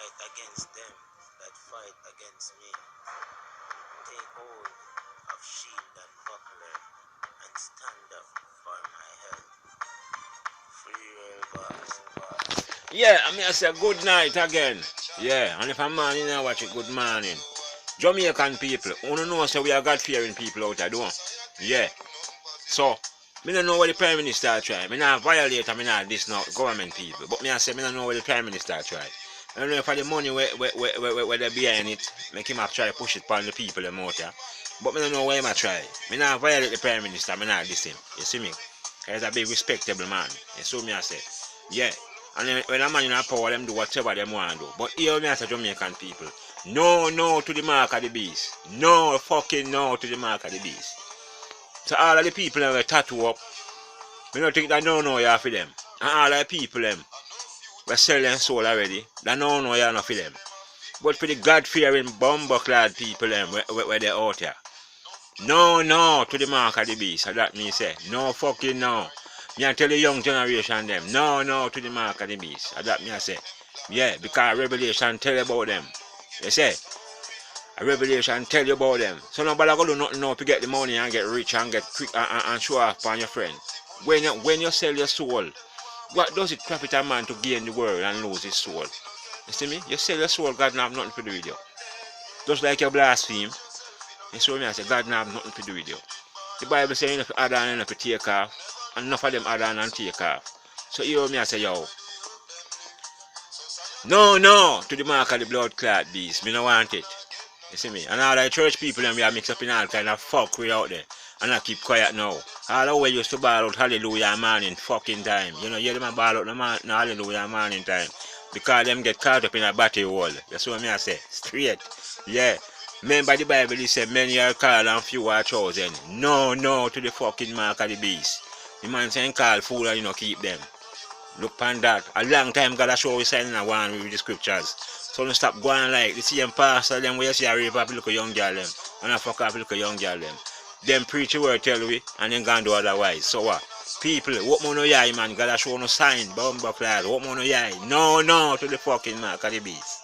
fight against them that fight against me. Take hold of shield and buckler and stand up for my help. Free real boss. Yeah, I mean I say good night again. Yeah, and if a man you know watch it, good morning. Jamaican people, who don't know so we are God fearing people out there, don't? Yeah. So me don't know what the Prime Minister try. Me not violate and me not this now government people. But me I say me don't know what the Prime Minister try. I don't know if for the money where they behind it, make him have try to push it upon the people them out there. But me don't know where him a try. Me not violate the Prime Minister, me not this him. You see me? He's a big respectable man. You see me I say? Yeah. And then when a man in a power, them do whatever them want to do. But here me as a Jamaican people, no to the mark of the beast. No fucking no to the mark of the beast. So all of the people that were tattoo up, we don't think that no you are for them. And all of the people them we sell their soul already, that no you are not for them. But for the God-fearing bumper-clad people them where they out here. No to the mark of the beast. So that means say, no fucking no. Me I tell the young generation them, no to the mark of the beast. So that me I say, yeah, because Revelation tell you about them. They say, a Revelation tell you about them. So nobody go do nothing now to get the money and get rich and get quick and show off on your friend. When you sell your soul, what does it profit a man to gain the world and lose his soul? You see me? You sell your soul, God not have nothing to do with you. Just like you blaspheme, you see me I say, God not have nothing to do with you. The Bible says enough add on enough to take off, and enough of them add on and take off. So you hear me I say, yo, no to the mark of the blood clot beast. Me no want it. You see me? And all the church people and we are mixed up in all kind of fuck way out there. And I keep quiet now. All the way used to ball out hallelujah morning fucking time. You know, you them ball out no hallelujah morning time. Because them get caught up in a battle wall. That's what I say. Straight. Yeah. Remember the Bible it said many are called and few are chosen. No to the fucking mark of the beast. The man saying call fool and you know keep them. Look upon that. A long time God has show we signing a one with the scriptures. So don't stop going like the same pastor them where you see a rape up look a young girl them. And a fuck up look a young girl them. Them preach the word tell we and then gonna do otherwise. So what? People, what more no yai man, God has show no sign, bumper clad, what more no yai. No to the fucking mark of the beast.